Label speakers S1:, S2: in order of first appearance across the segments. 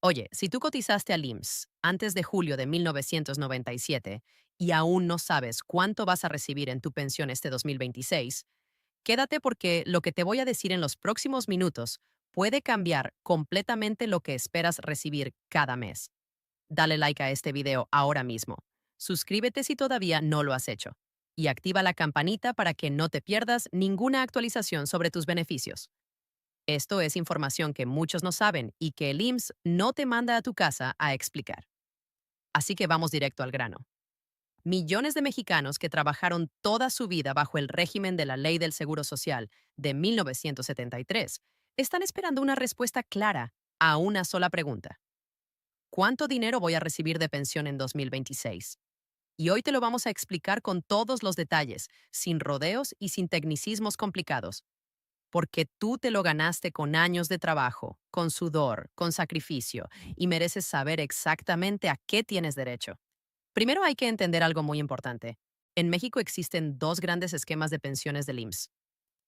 S1: Oye, si tú cotizaste al IMSS antes de julio de 1997 y aún no sabes cuánto vas a recibir en tu pensión este 2026, quédate porque lo que te voy a decir en los próximos minutos puede cambiar completamente lo que esperas recibir cada mes. Dale like a este video ahora mismo. Suscríbete si todavía no lo has hecho. Y activa la campanita para que no te pierdas ninguna actualización sobre tus beneficios. Esto es información que muchos no saben y que el IMSS no te manda a tu casa a explicar. Así que vamos directo al grano. Millones de mexicanos que trabajaron toda su vida bajo el régimen de la Ley del Seguro Social de 1973 están esperando una respuesta clara a una sola pregunta. ¿Cuánto dinero voy a recibir de pensión en 2026? Y hoy te lo vamos a explicar con todos los detalles, sin rodeos y sin tecnicismos complicados, porque tú te lo ganaste con años de trabajo, con sudor, con sacrificio, y mereces saber exactamente a qué tienes derecho. Primero hay que entender algo muy importante. En México existen dos grandes esquemas de pensiones del IMSS.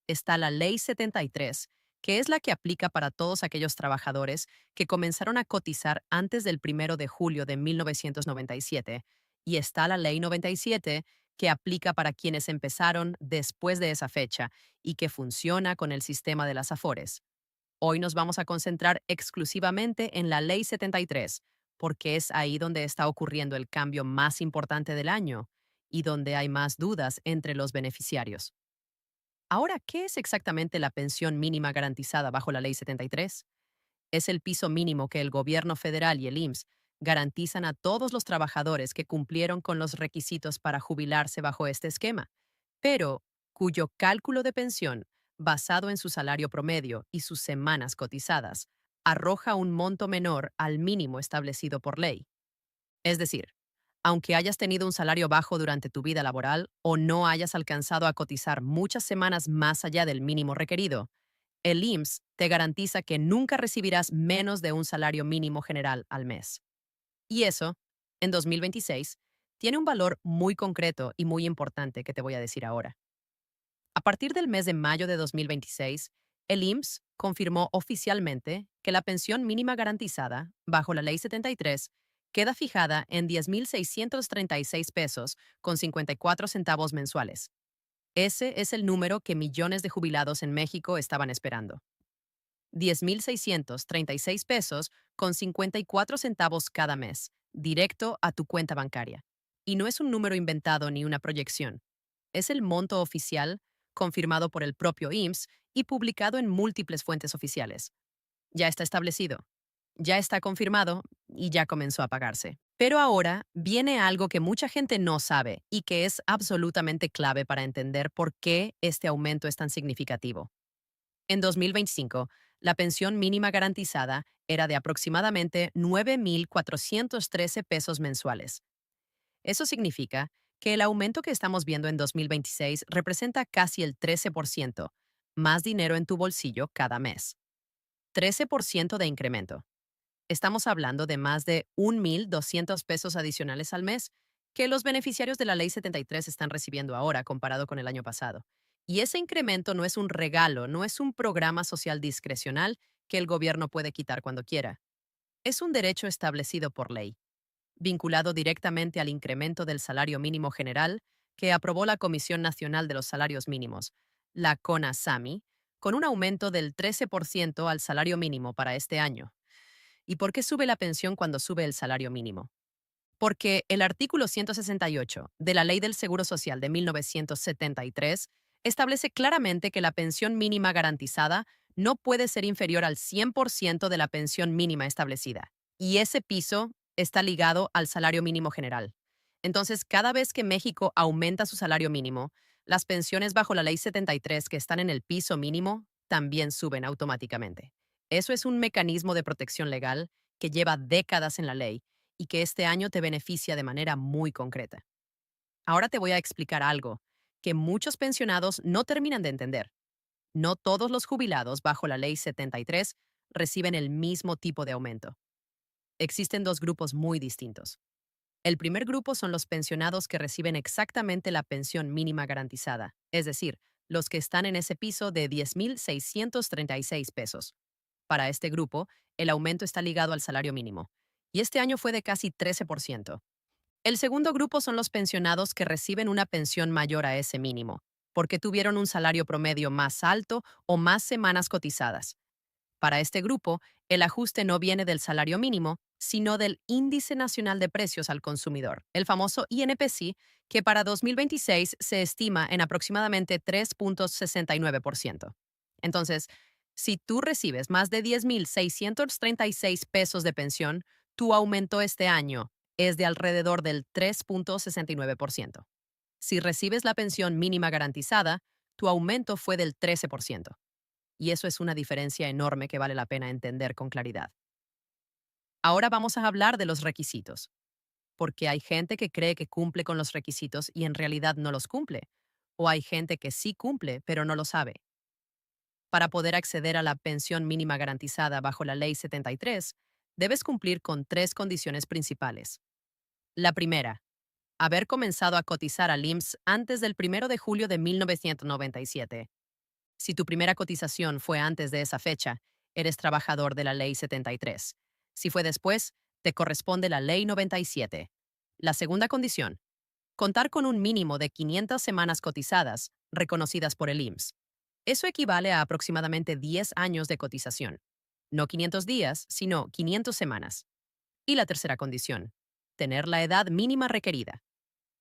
S1: Está la Ley 73, que es la que aplica para todos aquellos trabajadores que comenzaron a cotizar antes del 1 de julio de 1997, y está la Ley 97, que aplica para quienes empezaron después de esa fecha y que funciona con el sistema de las AFORES. Hoy nos vamos a concentrar exclusivamente en la Ley 73, porque es ahí donde está ocurriendo el cambio más importante del año y donde hay más dudas entre los beneficiarios. Ahora, ¿qué es exactamente la pensión mínima garantizada bajo la Ley 73? Es el piso mínimo que el gobierno federal y el IMSS garantizan a todos los trabajadores que cumplieron con los requisitos para jubilarse bajo este esquema, pero cuyo cálculo de pensión, basado en su salario promedio y sus semanas cotizadas, arroja un monto menor al mínimo establecido por ley. Es decir, aunque hayas tenido un salario bajo durante tu vida laboral o no hayas alcanzado a cotizar muchas semanas más allá del mínimo requerido, el IMSS te garantiza que nunca recibirás menos de un salario mínimo general al mes. Y eso, en 2026, tiene un valor muy concreto y muy importante que te voy a decir ahora. A partir del mes de mayo de 2026, el IMSS confirmó oficialmente que la pensión mínima garantizada, bajo la Ley 73, queda fijada en 10,636 pesos con 54 centavos mensuales. Ese es el número que millones de jubilados en México estaban esperando. 10,636 pesos con 54 centavos cada mes, directo a tu cuenta bancaria. Y no es un número inventado ni una proyección. Es el monto oficial, confirmado por el propio IMSS y publicado en múltiples fuentes oficiales. Ya está establecido, ya está confirmado y ya comenzó a pagarse. Pero ahora viene algo que mucha gente no sabe y que es absolutamente clave para entender por qué este aumento es tan significativo. En 2025, la pensión mínima garantizada era de aproximadamente 9,413 pesos mensuales. Eso significa que el aumento que estamos viendo en 2026 representa casi el 13%, más dinero en tu bolsillo cada mes. 13% de incremento. Estamos hablando de más de 1,200 pesos adicionales al mes que los beneficiarios de la Ley 73 están recibiendo ahora comparado con el año pasado. Y ese incremento no es un regalo, no es un programa social discrecional que el gobierno puede quitar cuando quiera. Es un derecho establecido por ley, vinculado directamente al incremento del salario mínimo general que aprobó la Comisión Nacional de los Salarios Mínimos, la CONASAMI, con un aumento del 13% al salario mínimo para este año. ¿Y por qué sube la pensión cuando sube el salario mínimo? Porque el artículo 168 de la Ley del Seguro Social de 1973 establece claramente que la pensión mínima garantizada no puede ser inferior al 100% de la pensión mínima establecida. Y ese piso está ligado al salario mínimo general. Entonces, cada vez que México aumenta su salario mínimo, las pensiones bajo la Ley 73 que están en el piso mínimo también suben automáticamente. Eso es un mecanismo de protección legal que lleva décadas en la ley y que este año te beneficia de manera muy concreta. Ahora te voy a explicar algo que muchos pensionados no terminan de entender. No todos los jubilados bajo la Ley 73 reciben el mismo tipo de aumento. Existen dos grupos muy distintos. El primer grupo son los pensionados que reciben exactamente la pensión mínima garantizada, es decir, los que están en ese piso de 10,636 pesos. Para este grupo, El aumento está ligado al salario mínimo, y este año fue de casi 13%. El segundo grupo son los pensionados que reciben una pensión mayor a ese mínimo, porque tuvieron un salario promedio más alto o más semanas cotizadas. Para este grupo, el ajuste no viene del salario mínimo, sino del Índice Nacional de Precios al Consumidor, el famoso INPC, que para 2026 se estima en aproximadamente 3.69%. Entonces, si tú recibes más de 10.636 pesos de pensión, tu aumento este año es de alrededor del 3.69%. Si recibes la pensión mínima garantizada, tu aumento fue del 13%. Y eso es una diferencia enorme que vale la pena entender con claridad. Ahora vamos a hablar de los requisitos, porque hay gente que cree que cumple con los requisitos y en realidad no los cumple, o hay gente que sí cumple pero no lo sabe. Para poder acceder a la pensión mínima garantizada bajo la Ley 73, debes cumplir con tres condiciones principales. La primera, haber comenzado a cotizar al IMSS antes del 1 de julio de 1997. Si tu primera cotización fue antes de esa fecha, eres trabajador de la Ley 73. Si fue después, te corresponde la Ley 97. La segunda condición, contar con un mínimo de 500 semanas cotizadas, reconocidas por el IMSS. Eso equivale a aproximadamente 10 años de cotización. No 500 días, sino 500 semanas. Y la tercera condición, tener la edad mínima requerida.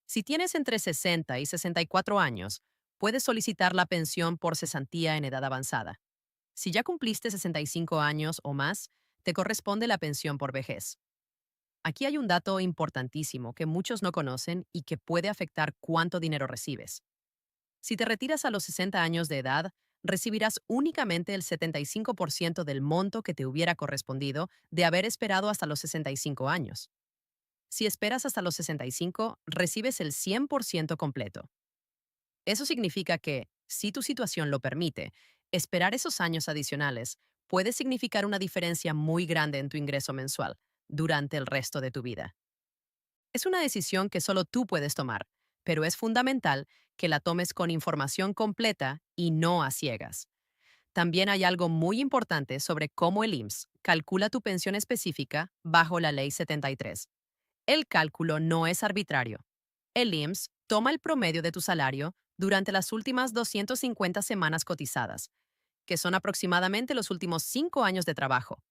S1: Si tienes entre 60 y 64 años, puedes solicitar la pensión por cesantía en edad avanzada. Si ya cumpliste 65 años o más, te corresponde la pensión por vejez. Aquí hay un dato importantísimo que muchos no conocen y que puede afectar cuánto dinero recibes. Si te retiras a los 60 años de edad, recibirás únicamente el 75% del monto que te hubiera correspondido de haber esperado hasta los 65 años. Si esperas hasta los 65, recibes el 100% completo. Eso significa que, si tu situación lo permite, esperar esos años adicionales puede significar una diferencia muy grande en tu ingreso mensual durante el resto de tu vida. Es una decisión que solo tú puedes tomar, pero es fundamental que la tomes con información completa y no a ciegas. También hay algo muy importante sobre cómo el IMSS calcula tu pensión específica bajo la Ley 73. El cálculo no es arbitrario. El IMSS toma el promedio de tu salario durante las últimas 250 semanas cotizadas, que son aproximadamente los últimos 5 años de trabajo,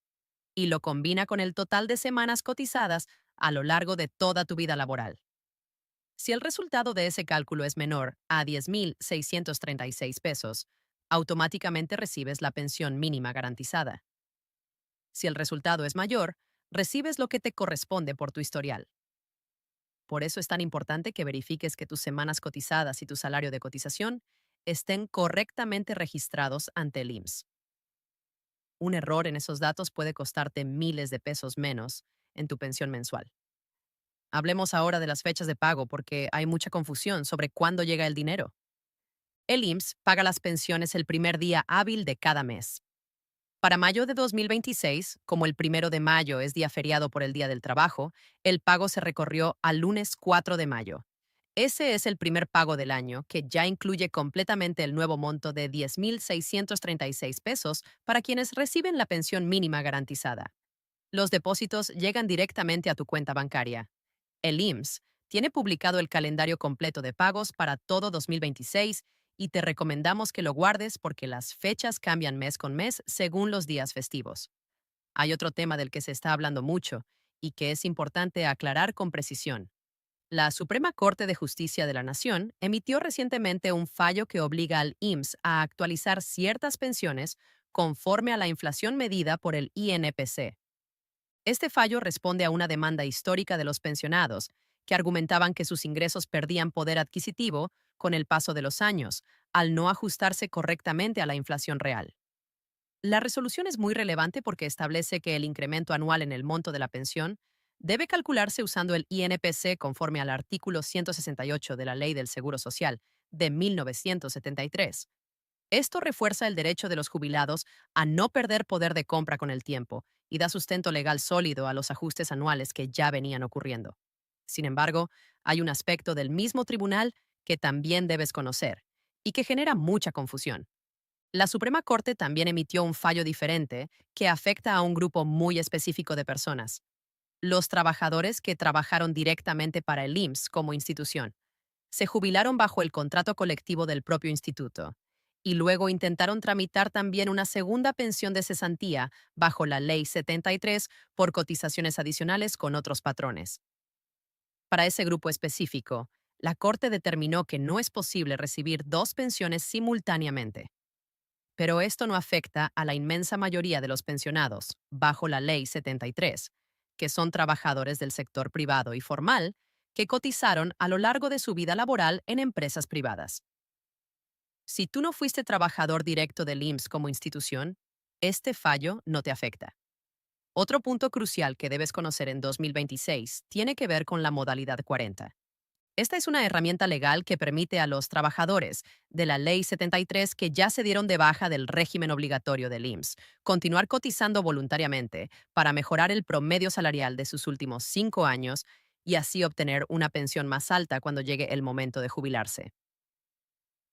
S1: y lo combina con el total de semanas cotizadas a lo largo de toda tu vida laboral. Si el resultado de ese cálculo es menor a 10.636 pesos, automáticamente recibes la pensión mínima garantizada. Si el resultado es mayor, recibes lo que te corresponde por tu historial. Por eso es tan importante que verifiques que tus semanas cotizadas y tu salario de cotización estén correctamente registrados ante el IMSS. Un error en esos datos puede costarte miles de pesos menos en tu pensión mensual. Hablemos ahora de las fechas de pago porque hay mucha confusión sobre cuándo llega el dinero. El IMSS paga las pensiones el primer día hábil de cada mes. Para mayo de 2026, como el 1 de mayo es día feriado por el Día del Trabajo, el pago se recorrió al lunes 4 de mayo. Ese es el primer pago del año, que ya incluye completamente el nuevo monto de 10.636 pesos para quienes reciben la pensión mínima garantizada. Los depósitos llegan directamente a tu cuenta bancaria. El IMSS tiene publicado el calendario completo de pagos para todo 2026 y te recomendamos que lo guardes porque las fechas cambian mes con mes según los días festivos. Hay otro tema del que se está hablando mucho y que es importante aclarar con precisión. La Suprema Corte de Justicia de la Nación emitió recientemente un fallo que obliga al IMSS a actualizar ciertas pensiones conforme a la inflación medida por el INPC. Este fallo responde a una demanda histórica de los pensionados, que argumentaban que sus ingresos perdían poder adquisitivo con el paso de los años, al no ajustarse correctamente a la inflación real. La resolución es muy relevante porque establece que el incremento anual en el monto de la pensión debe calcularse usando el INPC conforme al artículo 168 de la Ley del Seguro Social de 1973. Esto refuerza el derecho de los jubilados a no perder poder de compra con el tiempo y da sustento legal sólido a los ajustes anuales que ya venían ocurriendo. Sin embargo, hay un aspecto del mismo tribunal que también debes conocer y que genera mucha confusión. La Suprema Corte también emitió un fallo diferente que afecta a un grupo muy específico de personas: los trabajadores que trabajaron directamente para el IMSS como institución. Se jubilaron bajo el contrato colectivo del propio instituto y luego intentaron tramitar también una segunda pensión de cesantía bajo la Ley 73 por cotizaciones adicionales con otros patrones. Para ese grupo específico, la Corte determinó que no es posible recibir dos pensiones simultáneamente. Pero esto no afecta a la inmensa mayoría de los pensionados bajo la Ley 73, que son trabajadores del sector privado y formal que cotizaron a lo largo de su vida laboral en empresas privadas. Si tú no fuiste trabajador directo del IMSS como institución, este fallo no te afecta. Otro punto crucial que debes conocer en 2026 tiene que ver con la modalidad 40. Esta es una herramienta legal que permite a los trabajadores de la Ley 73 que ya se dieron de baja del régimen obligatorio del IMSS continuar cotizando voluntariamente para mejorar el promedio salarial de sus últimos 5 años y así obtener una pensión más alta cuando llegue el momento de jubilarse.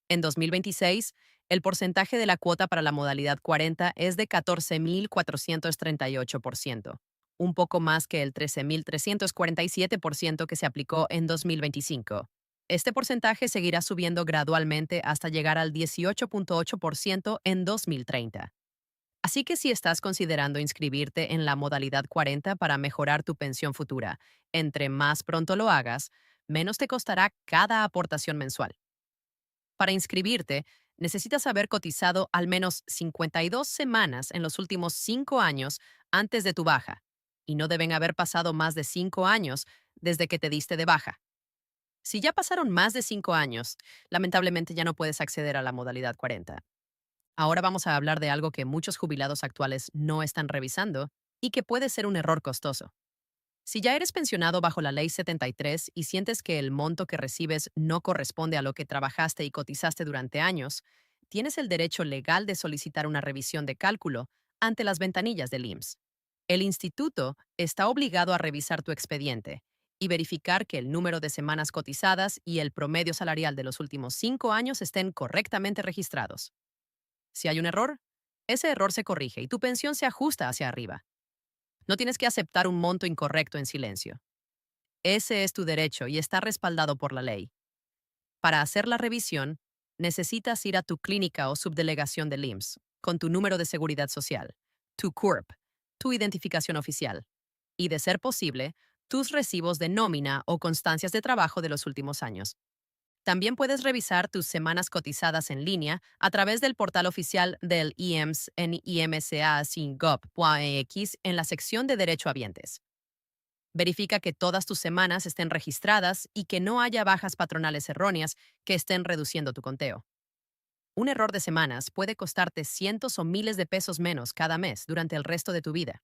S1: En 2026, el porcentaje de la cuota para la modalidad 40 es de 14.438%, un poco más que el 13.347% que se aplicó en 2025. Este porcentaje seguirá subiendo gradualmente hasta llegar al 18.8% en 2030. Así que si estás considerando inscribirte en la modalidad 40 para mejorar tu pensión futura, entre más pronto lo hagas, menos te costará cada aportación mensual. Para inscribirte, necesitas haber cotizado al menos 52 semanas en los últimos 5 años antes de tu baja, y no deben haber pasado más de 5 años desde que te diste de baja. Si ya pasaron más de 5 años, lamentablemente ya no puedes acceder a la modalidad 40. Ahora vamos a hablar de algo que muchos jubilados actuales no están revisando y que puede ser un error costoso. Si ya eres pensionado bajo la Ley 73 y sientes que el monto que recibes no corresponde a lo que trabajaste y cotizaste durante años, tienes el derecho legal de solicitar una revisión de cálculo ante las ventanillas del IMSS. El instituto está obligado a revisar tu expediente y verificar que el número de semanas cotizadas y el promedio salarial de los últimos 5 años estén correctamente registrados. Si hay un error, ese error se corrige y tu pensión se ajusta hacia arriba. No tienes que aceptar un monto incorrecto en silencio. Ese es tu derecho y está respaldado por la ley. Para hacer la revisión, necesitas ir a tu clínica o subdelegación del IMSS con tu número de seguridad social, tu CURP, tu identificación oficial y, de ser posible, tus recibos de nómina o constancias de trabajo de los últimos años. También puedes revisar tus semanas cotizadas en línea a través del portal oficial del IMSS en imsa.gov.mx en la sección de Derecho Habientes. Verifica que todas tus semanas estén registradas y que no haya bajas patronales erróneas que estén reduciendo tu conteo. Un error de semanas puede costarte cientos o miles de pesos menos cada mes durante el resto de tu vida.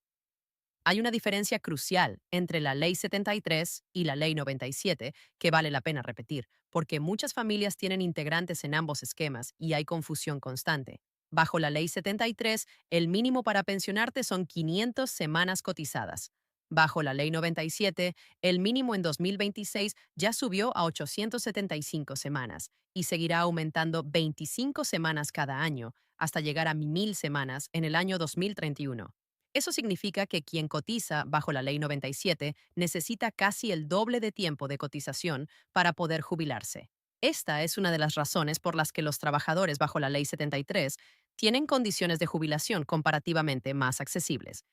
S1: Hay una diferencia crucial entre la Ley 73 y la Ley 97 que vale la pena repetir, porque muchas familias tienen integrantes en ambos esquemas y hay confusión constante. Bajo la Ley 73, el mínimo para pensionarte son 500 semanas cotizadas. Bajo la Ley 97, el mínimo en 2026 ya subió a 875 semanas y seguirá aumentando 25 semanas cada año hasta llegar a 1.000 semanas en el año 2031. Eso significa que quien cotiza bajo la Ley 97 necesita casi el doble de tiempo de cotización para poder jubilarse. Esta es una de las razones por las que los trabajadores bajo la Ley 73 tienen condiciones de jubilación comparativamente más accesibles.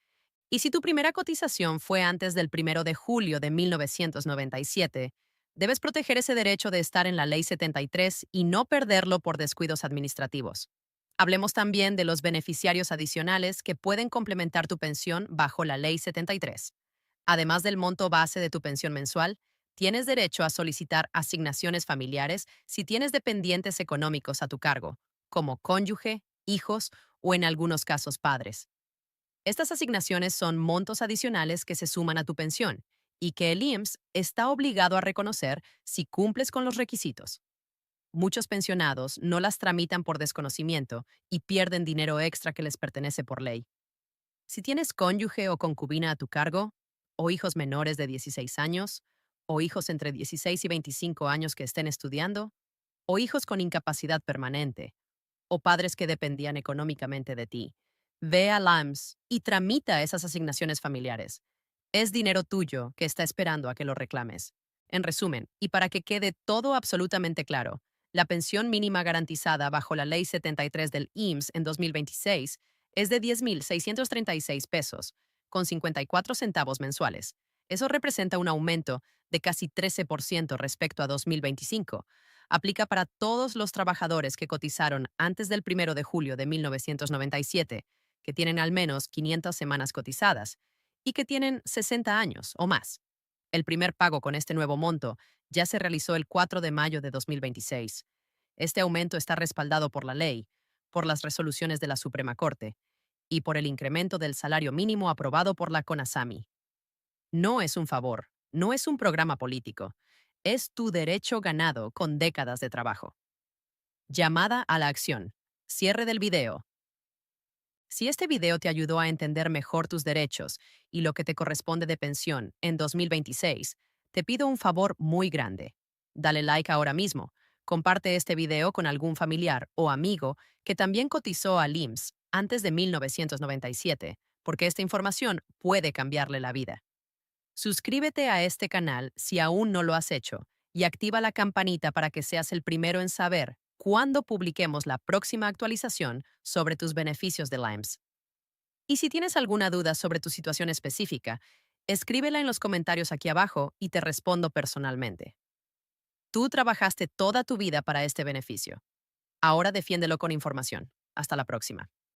S1: Y si tu primera cotización fue antes del 1 de julio de 1997, debes proteger ese derecho de estar en la Ley 73 y no perderlo por descuidos administrativos. Hablemos también de los beneficiarios adicionales que pueden complementar tu pensión bajo la Ley 73. Además del monto base de tu pensión mensual, tienes derecho a solicitar asignaciones familiares si tienes dependientes económicos a tu cargo, como cónyuge, hijos o en algunos casos padres. Estas asignaciones son montos adicionales que se suman a tu pensión y que el IMSS está obligado a reconocer si cumples con los requisitos. Muchos pensionados no las tramitan por desconocimiento y pierden dinero extra que les pertenece por ley. Si tienes cónyuge o concubina a tu cargo, o hijos menores de 16 años, o hijos entre 16 y 25 años que estén estudiando, o hijos con incapacidad permanente, o padres que dependían económicamente de ti. Ve a LAMS y tramita esas asignaciones familiares. Es dinero tuyo que está esperando a que lo reclames. En resumen, y para que quede todo absolutamente claro, la pensión mínima garantizada bajo la Ley 73 del IMSS en 2026 es de 10.636 pesos, con 54 centavos mensuales. Eso representa un aumento de casi 13% respecto a 2025. Aplica para todos los trabajadores que cotizaron antes del 1 de julio de 1997, que tienen al menos 500 semanas cotizadas y que tienen 60 años o más. El primer pago con este nuevo monto ya se realizó el 4 de mayo de 2026. Este aumento está respaldado por la ley, por las resoluciones de la Suprema Corte y por el incremento del salario mínimo aprobado por la CONASAMI. No es un favor, no es un programa político, es tu derecho ganado con décadas de trabajo. Llamada a la acción. Cierre del video. Si este video te ayudó a entender mejor tus derechos y lo que te corresponde de pensión en 2026, te pido un favor muy grande. Dale like ahora mismo. Comparte este video con algún familiar o amigo que también cotizó al IMSS antes de 1997, porque esta información puede cambiarle la vida. Suscríbete a este canal si aún no lo has hecho y activa la campanita para que seas el primero en saber cuándo publiquemos la próxima actualización sobre tus beneficios de LIMES. Y si tienes alguna duda sobre tu situación específica, escríbela en los comentarios aquí abajo y te respondo personalmente. Tú trabajaste toda tu vida para este beneficio. Ahora defiéndelo con información. Hasta la próxima.